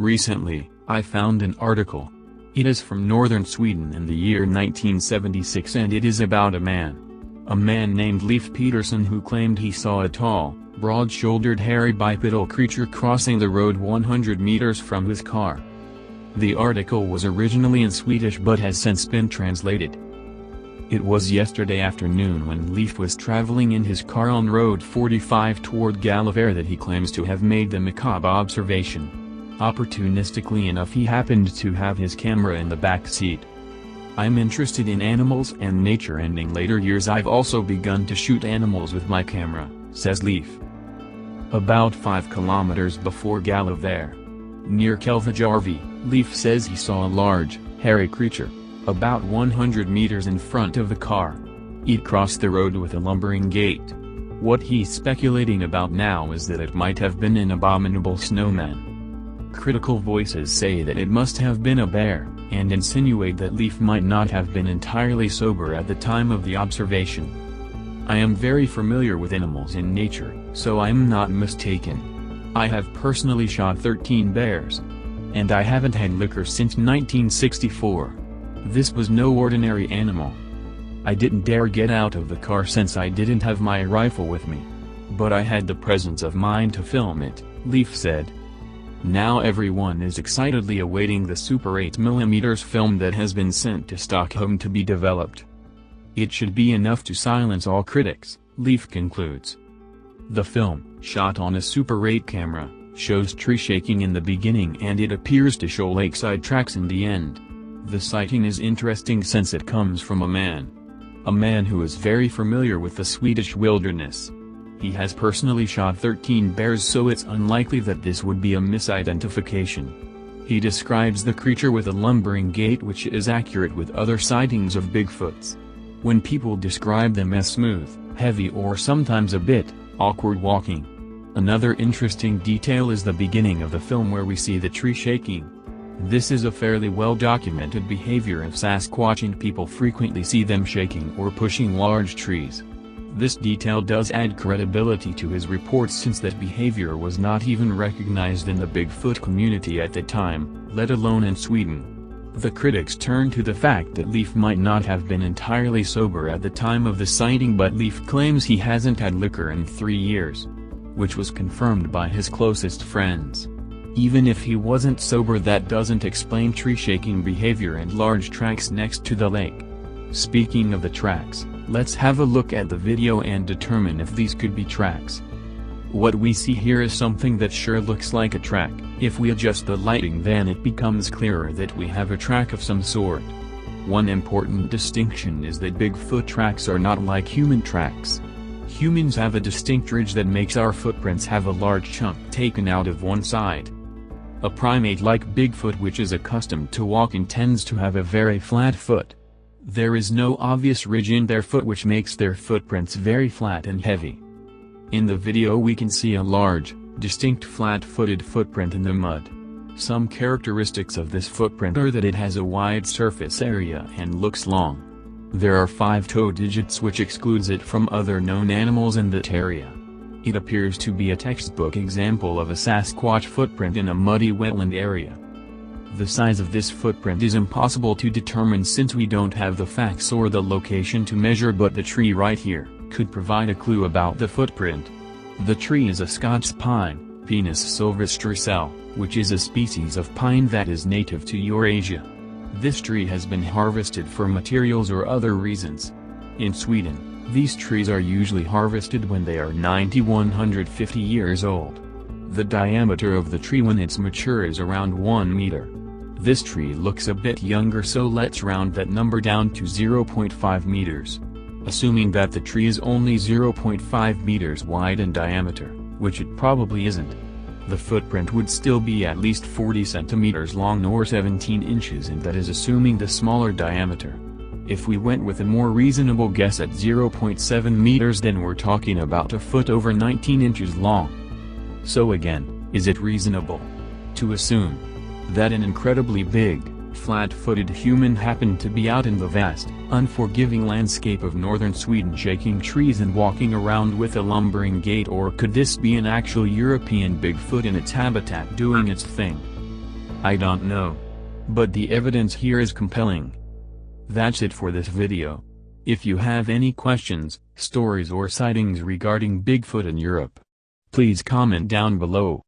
Recently, I found an article. It is from northern Sweden in the year 1976 and it is about a man. A man named Leif Peterson who claimed he saw a tall, broad-shouldered hairy bipedal creature crossing the road 100 meters from his car. The article was originally in Swedish but has since been translated. It was yesterday afternoon when Leif was traveling in his car on Road 45 toward Gallivare that he claims to have made the macabre observation. Opportunistically enough, he happened to have his camera in the back seat. I'm interested in animals and nature, and in later years I've also begun to shoot animals with my camera, says Leif. About 5 kilometers before Gallivare, near Kelvejärvi, Leif says he saw a large, hairy creature, about 100 meters in front of the car. It crossed the road with a lumbering gait. What he's speculating about now is that it might have been an abominable snowman. Critical voices say that it must have been a bear, and insinuate that Leif might not have been entirely sober at the time of the observation. I am very familiar with animals in nature, so I'm not mistaken. I have personally shot 13 bears. And I haven't had liquor since 1964. This was no ordinary animal. I didn't dare get out of the car since I didn't have my rifle with me. But I had the presence of mind to film it, Leif said. Now everyone is excitedly awaiting the Super 8mm film that has been sent to Stockholm to be developed. It should be enough to silence all critics, Leif concludes. The film, shot on a Super 8 camera, shows tree shaking in the beginning and it appears to show lakeside tracks in the end. The sighting is interesting since it comes from a man who is very familiar with the Swedish wilderness. He has personally shot 13 bears, so it's unlikely that this would be a misidentification. He describes the creature with a lumbering gait, which is accurate with other sightings of Bigfoots. When people describe them as smooth, heavy or sometimes a bit awkward walking. Another interesting detail is the beginning of the film where we see the tree shaking. This is a fairly well-documented behavior of Sasquatch, and people frequently see them shaking or pushing large trees. This detail does add credibility to his reports, since that behavior was not even recognized in the Bigfoot community at the time, let alone in Sweden. The critics turn to the fact that Leif might not have been entirely sober at the time of the sighting, but Leif claims he hasn't had liquor in 3 years. Which was confirmed by his closest friends. Even if he wasn't sober, that doesn't explain tree-shaking behavior and large tracks next to the lake. Speaking of the tracks, let's have a look at the video and determine if these could be tracks. What we see here is something that sure looks like a track. If we adjust the lighting, then it becomes clearer that we have a track of some sort. One important distinction is that Bigfoot tracks are not like human tracks. Humans have a distinct ridge that makes our footprints have a large chunk taken out of one side. A primate like Bigfoot, which is accustomed to walking, tends to have a very flat foot. There is no obvious ridge in their foot, which makes their footprints very flat and heavy. In the video we can see a large, distinct flat-footed footprint in the mud. Some characteristics of this footprint are that it has a wide surface area and looks long. There are 5 toe digits, which excludes it from other known animals in that area. It appears to be a textbook example of a Sasquatch footprint in a muddy wetland area. The size of this footprint is impossible to determine since we don't have the facts or the location to measure, but the tree right here could provide a clue about the footprint. The tree is a Scots pine, Pinus sylvestris, which is a species of pine that is native to Eurasia. This tree has been harvested for materials or other reasons. In Sweden, these trees are usually harvested when they are 90–150 years old. The diameter of the tree when it's mature is around 1 meter. This tree looks a bit younger, so let's round that number down to 0.5 meters. Assuming that the tree is only 0.5 meters wide in diameter, which it probably isn't. The footprint would still be at least 40 centimeters long or 17 inches, and that is assuming the smaller diameter. If we went with a more reasonable guess at 0.7 meters, then we're talking about a foot over 19 inches long. So again, is it reasonable to assume that an incredibly big, flat-footed human happened to be out in the vast, unforgiving landscape of northern Sweden shaking trees and walking around with a lumbering gait, or could this be an actual European Bigfoot in its habitat doing its thing? I don't know. But the evidence here is compelling. That's it for this video. If you have any questions, stories or sightings regarding Bigfoot in Europe, please comment down below.